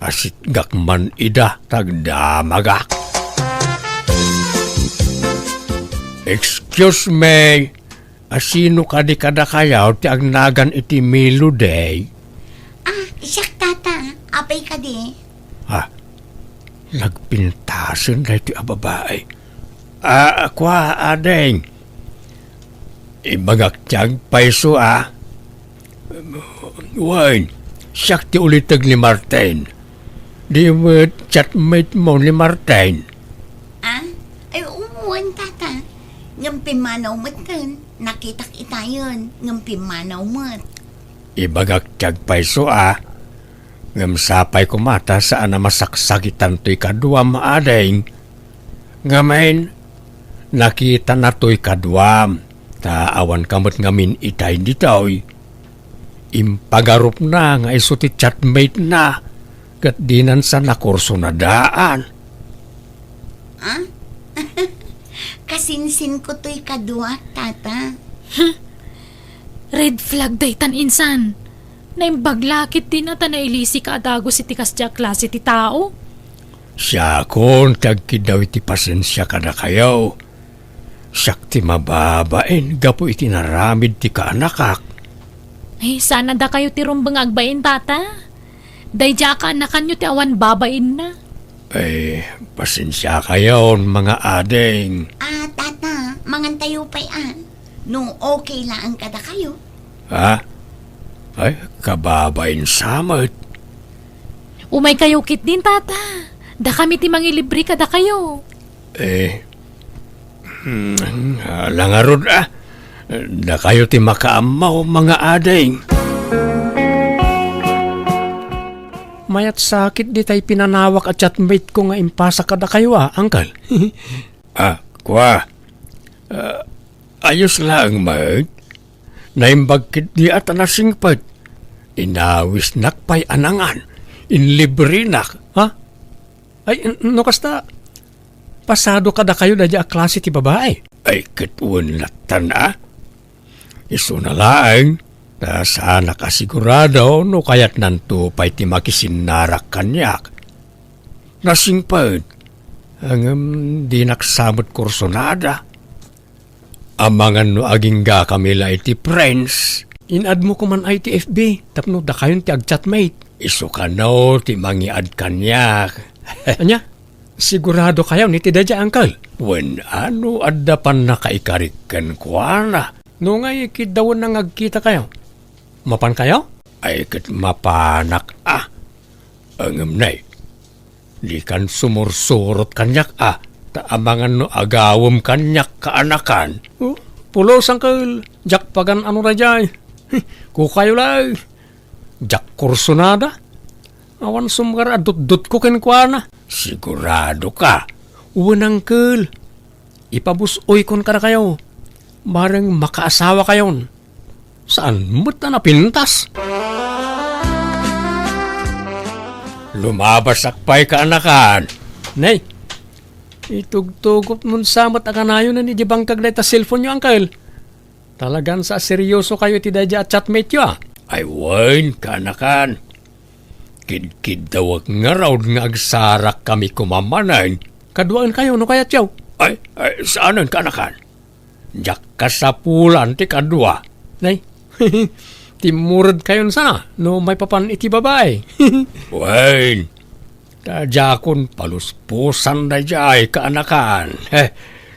Asit gakman ida tagdamagak. Excuse me, asino ka di kada kayaw ti agnagan iti Milo day? Siyak tata, apay ka di. Nagpintasan na ito ang babae. Kwa, adeng. Ibagak tiyag paiso, Wine, siyak ti ulitag ni Martin. Di mo chatmate mo ni Martin. Ay, umuwan tata. Ngampimanaw mo't kan. Nakitak itayon. Ngampimanaw mo't. Ibagak tiyag paiso, Ngamsapay ko mata saan na masaksakitan to'y kadwam, adeng. Ngamen, nakita na to'y kadwam. Taawan kamot ngamin itay ditoy. Impagarup na nga iso ti chatmate na. Kat dinan sa nakurso na daan. Kasinsin ko to'y kadwa, tata. Red flag daytan insan. Naimbaglakit din na nailisi ka adago si tikas dya klase ti tao. Siya kon tagkidaw iti pasensya ka na kayo. Siyak ti mababain, gapo iti naramid ti kaanakak. Ay, sana da kayo ti rumbang agbain, tata. Day dya ka anakan nyo ti awan babain na. Ay, pasensya kayo, mga adeng. Tata, mangantayo pa'y No, okay lang kada kayo. Ay, kababain samot. Umay kayo kit din, tata. Da kami ti mangilibre ka da kayo. Langarod da kayo ti makaamaw, mga adeng. Mayat sakit di tay pinanawak at chatmate ko nga impasa ka da kayo, Uncle. Kwa. Ayos lang, Mag. Naimbag kit di at anasingpad. Inawis nakpay anangan. Inlibre nak. Ha? Ay, no kasta, pasado kada kayo na a klase ti babae. Ay, kitun latan Iso na lang, na sana kasigurado no kayat nanto pa'y ti makisinarak kanyak. Nasingpad, ang di naksamot kursonada. Amangan no aging ga kamila iti friends. Inad mo ko man ay ti FB, tapno da kayon ti agchatmate. Iso ka no, ti mangiad kanyak. Anya, sigurado kayo ni ti dadya, uncle. When ano adda pan nakaikarikan ko na. No nga ikidawan nang agkita kayo. Mapan kayo? Ay kat mapanak Angam nay. Di kan sumursurot kanyak taamangan no agawam kanyak kaanakan. Pulos uncle, jak pagan ano rajay. Kukayo lang. Jak kursonada. Awan sumgar adut-dut ko kenkwana. Sigurado ka. Uwan uncle. Ipabusoy kon ka na kayo. Barang makaasawa kayon. Saan mo't na napintas? Lumabas akpay ka anakan. Nay, itugtugot mo samot akanayo na ni Jibang kaglay ta cellphone nyo, uncle. Talagang sa seryoso kayo ti dadya at chatmate nyo Ay, wain ka anakan. Kid-kid daw nga raw nga agsarak kami kumamanan. Kaduaan kayo, no kaya tiyaw? Ay, saanan ka anakan? Jak kasapulan ti kadua. Nay, timurad kayon sana, no may papan iti babae. Wain, tajakon paluspusan na jay kaanakan.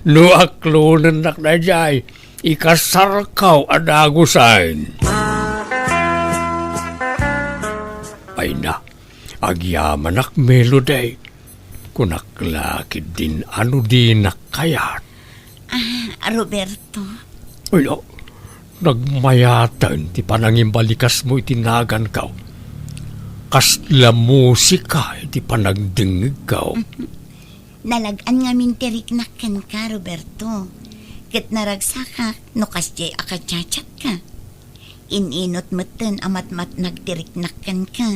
No aklunan nak na jay, ikasarkaw adagusan. Ay na, agyaman nak melody. Kunaklakid din ano din nakayat. Roberto. Ay, nagmayatan ti panangimbalikas mo itinagan ka. Kasla musika iti panagdingig ka. Nalagaan nga mintiriknakan ka, Roberto. Kat naragsaka, no kasjay akachachat ka. Ininot matan amat-mat nagtiriknakan ka.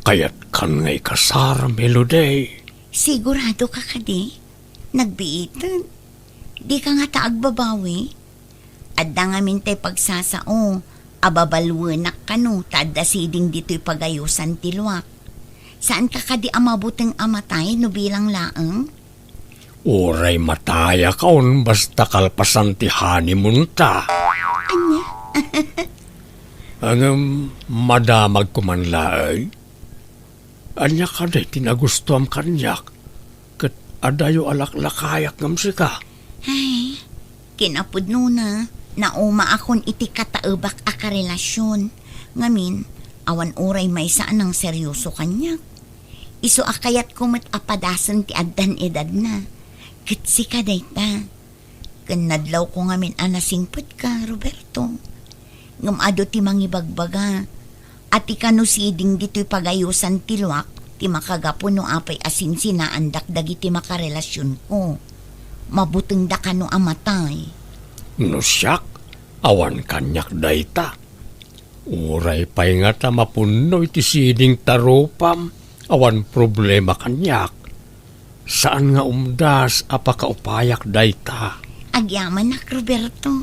Kaya't kan ngay kasara melody. Sigurado ka kadi? Nagbiitan. Di ka nga taagbabawi. Adda nga mintay pagsasao. Ababalwanak ka no. Tadda siding dito'y pagayusan tiluak. Saan ka kadi amabuteng amatay no bilang laang? Uray mataya kaon basta kalpasan ti honeymoon ta. Anya? Ang madamag kumanlaay. Anya ka day tinagustuam kanyak. Kat adayo alaklakayak ngam sika. Ay, kinapod na. Nauma akon iti kataubak akarelasyon. Ngamin, awan uray may saan ang seryoso kanyak. Iso akayat kumat apadasan ti addan edad na. Kitsi ka dayta. Kanadlaw ko ngamin anasingpot ka, Roberto. Ngamado ti mangibagbaga. At ikanusiding dito'y pagayusan tiluak, ti makagapo no apay asin sinaandak dagiti makarelasyon ko. Mabuteng da ka no amatay. No siyak, awan kanyak dayta. Uray pa'y nga ta mapuno iti siding tarupam, awan problema kanyak. Saan nga umdas apakaupayak dayta? Agyaman nak, Roberto.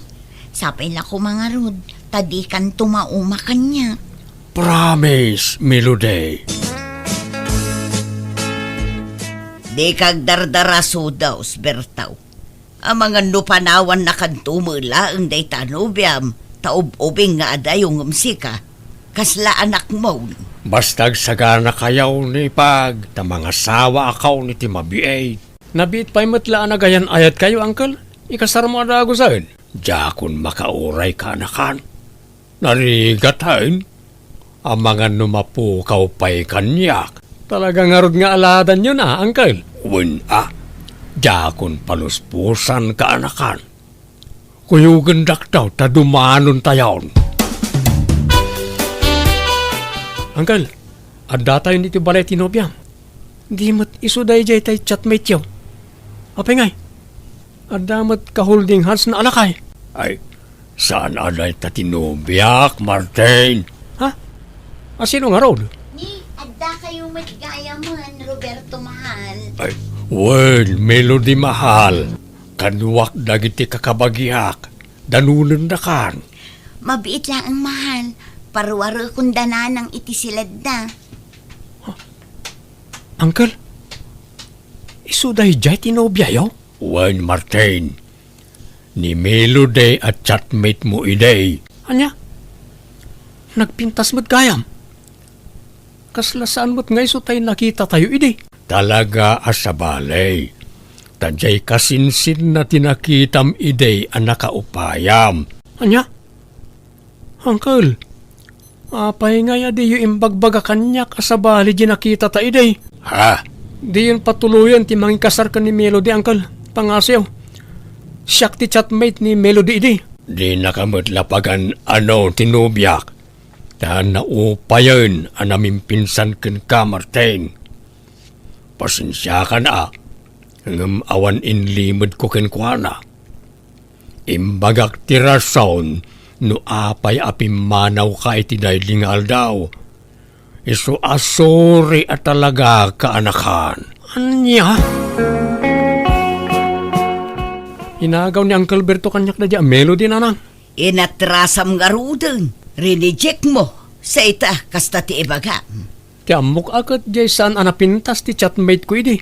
Sapay la ko mga rod, tadi kan tumauma kanya. Promise, Melody. Di kag dardaraso daw, Bertaw. Ang mga nupanawan na kantumula ang day tanubiam, taub-ubing nga adayong umsika. Kasla anak mo. Bastag sagana kayaw ni pag, ta mga sawa akaw ni timabiay. Nabit pa'y matlaan na gayan ayat kayo, uncle. Ikasar mo adago saan. Jakon makauray ka anakan. Narigatayin. Ang mga numapukaw pa'y kanyak. Talagang arod nga aladan yun uncle. Jakon paluspusan ka anakan. Kuyugan daw, tadumanon tayon. Uncle, adda tayo nito balay tinobiyam. Di mat isuday jay tay chatmate yaw. Apay ngay, adda mat ka-holding hands na alakay. Ay, Saan aday tatinubyak, Martin? Ha? Sino nga rod? Ni, adda kayo magaya man, Roberto Mahal. Ay, well, Melody mahal. Kanwak dagiti kakabagyak. Danunan na kan. Mabiit lang ang mahal. Parwaro kung dananang iti silad na. Uncle, isuday jay tinobya yo? Well, Martin. Ni Melody at chatmate mo iday. Anya? Nagpintas mo't gayam. Kaslasaan mo't ngay so tayo nakita tayo iday. Talaga asabalay. Tadjay kasinsin na tinakitam iday ang nakaupayam. Anya? Uncle, apay nga ya di yung imbagbaga kanya kasabali di nakita ta iday. Ha? Di yun patuluyan ti mangikasar ka ni Melody, Uncle. Pangasyaw. Siyak ti chatmate ni Melody idi. Di nakamutlapagan ano tinubyak. Tahan na upayan ang naming pinsan ken ka, Martin. Pasensya ka na. Ngam awan inlimod ko ken kuana. Imbagak ti rason no apay apimanaw ka iti dayling aldaw. Iso asori at talaga kaanakan. Anya? Inagaw ni Uncle Berto kanyak na di Melody nanang. Inatrasam nga rudeng. Rineject mo. Sa ita, kasta ti ibaga. Ti amok agad jay saan anapintas ti chatmate ko idi.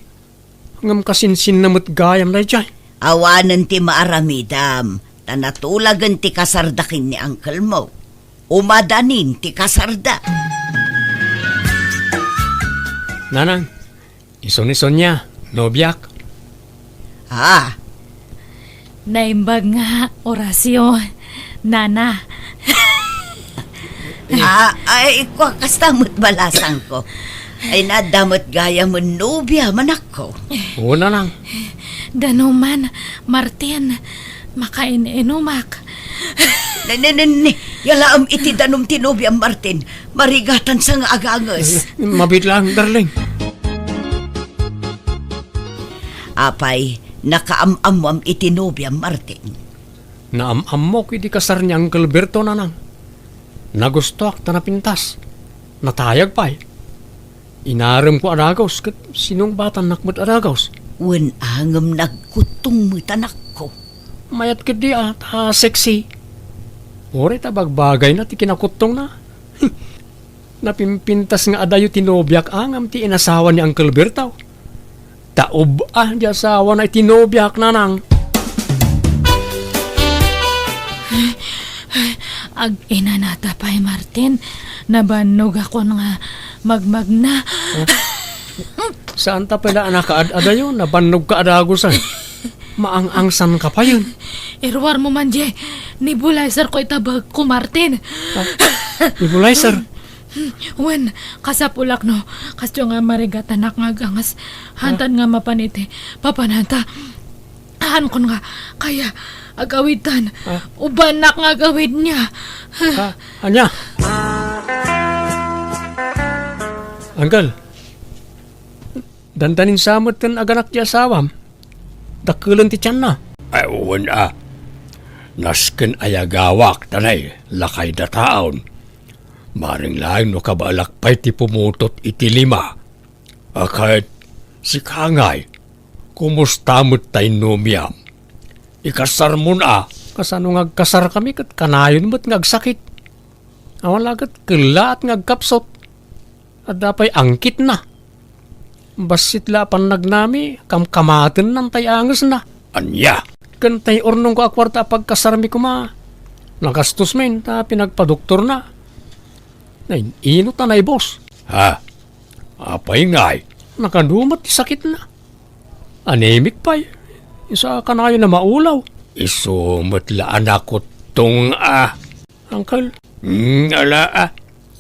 Ngam kasinsin namot gayam na jay. Awanan ti maaramidam. Tanatulagan ti kasardakin ni Uncle mo. Umadanin ti kasarda. Nanang, ison-ison niya, nobyak. Ha? Naimbag nga, orasyon. Nana. Ay, kwa kastamot balasang ko. Ay nadamot gaya mo nobya manak ko. Oo, nanang. Danuman, Martin. Makain-inumak. Nananani, yalaam iti danom tinobya Martin. Marigatan sa nga agangas. Mabit lang, darling. Apay, nakaamamam iti nobya Martin. Naamamok iti kasar ni Uncle Berto nanang. Nagustuak ta napintas. Natayag pa eh. Inaram ko aragos kat sinong batang nakmat aragos. Wen angam nagkutong mo tanak ko. Mayat ka di sexy. Ore tabagbagay na ti kinakutong na. Napimpintas nga adayo tinobyak angam ti inasawa ni Uncle Berto. Taob di asawa na tinobyak nanang. Ag ina natapay, Martin. Nabanog ako nga magmagna. Saan ta pala nakaad-ada yun? Nabanog ka adagosan. Maang-angsan ka pa yun. Irwar mo man, Jay. Nebulizer ko itabag ko, Martin. Nebulizer. Wen, kasapulak no. Kasyo nga marigatanak nga gangas. Hantan nga mapaniti. Papananta. Han kon nga. Kaya, agawitan. Ubanak nga agawid niya. Anya? Uncle, dandanin samot kan aganak di asawam. Dakulan ti tiyan na. Ay, uwan Nasken ayagawak tanay, lakay da taon. Maring lang no kabalakpay ti pumutot iti 5. Akit, si Kangay, kumusta mo't tayo numiyam? Ikasar mo na. Kasano ngagkasar kami kat kanayon mo't ngagsakit. Awalagat kila at ngagkapsot. At dapay angkit na. Basit lapan nagnami, kamkamaten ng tayangas na. Anya? Kantay ornong ko akwarta pagkasarmi ko ma. Nagastos men, ta pinagpadoktor na. Ino tanay boss. Ha? Apay ngay. Nakadumat sakit na. Anemic pa isa kanayo na maulaw. Isumot la anak ko tong Uncle? Ala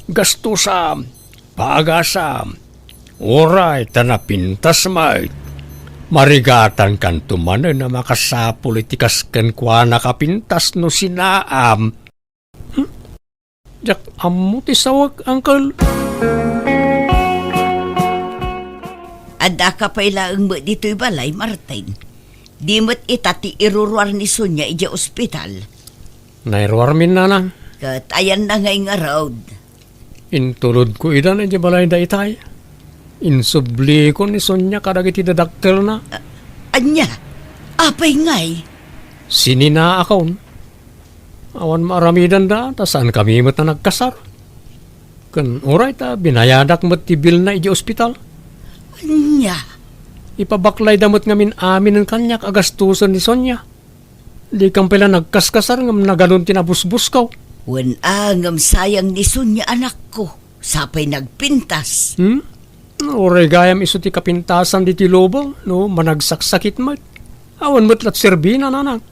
gastusam. Pagasam. Oray, tanapintas may. Marigatan kan tumanan na makasapolitikas kan kwa nakapintas no sinaam. Jak ammo ti sawag, Uncle. Ada ka pa ilaang mo dito'y balay, Martin. Di mo't itati iruruar ni Sonya ija ospital. Nairwarmin nanang. Kat ayan na ngay nga road. Intulod ko idan di balay da itay. Insubli ko ni Sonya kadagiti dadaktel na. Anya, apay ngay. Sinina akon. Awan maaramidan da, ta saan kami mat na nagkasar. Kan oray ta, binayadak mat ti bil na iji ospital. Anya, Ipabaklay damot ngamin amin ng kanyak agastusan ni Sonya. Di kang pala nagkaskasar ngam nagalun tinabusbus kaw. wan angam sayang ni Sonya anak ko. Sapay nagpintas. Oray gayam iso ti kapintasan di ti lobong, no, managsaksakit mat. Awan mo't lat serbina nanang.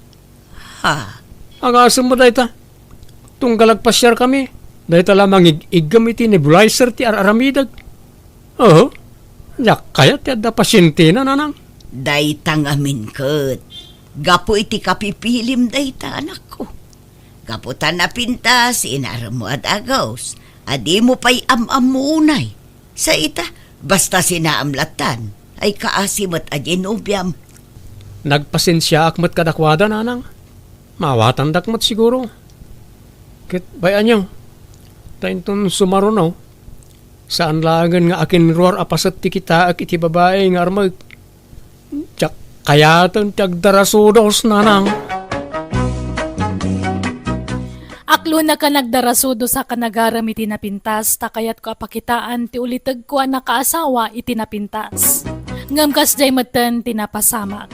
Ha, Agasam mo dayta. Tunggalag pasyar kami. Dayta lamang igam iti nebulizer ti araramidag. Oo. Yak kaya ti adda pasyente na nanang. daytang amin kat. Gapo iti kapipilim dayta anak ko. Gapo ta napintas, inaram mo at agaws. Adi mo pa'y am-amunay. Sa ita, basta sinaamlatan, ay kaasim at aginubyam. Nagpasensya akmat kadakwada nanang. Mawatan dakmat siguro. Kit bayan niyo. Tainton sumarunaw. Saan lagan nga akin roar apasat ti kita ak iti babae nga armag. Tsak kayatan ti agdarasudos nanang. Aklo na ka nagdarasudo sa kanagaram iti napintas, takayat ko apakitaan ti ulitag ko ang nakaasawa iti napintas. Ngam kas jay matan tinapasamak.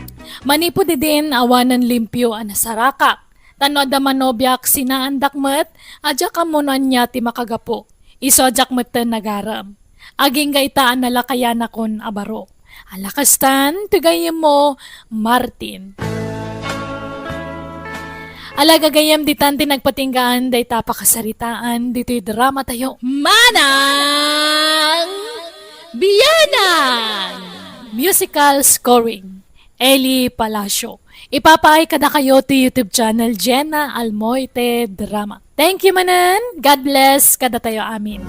Manipo di din awanan limpyo ang nasarakak. Tano da manobyak sinaandak met, adya kamunan niya ti makagapo. Isodyak matan nagaram. Aging gaitaan nalakayan akon abaro. Alakastan, tigayem mo, Martin. Alagagayam ditan tinagpatinggaan day tapakasaritaan dito'y drama tayo. Manang Biyanan! Musical scoring. Eli Palacio. Ipapaay kada kayo ti YouTube channel Jenna Almoite Drama. Thank you manan. God bless kada tayo amin.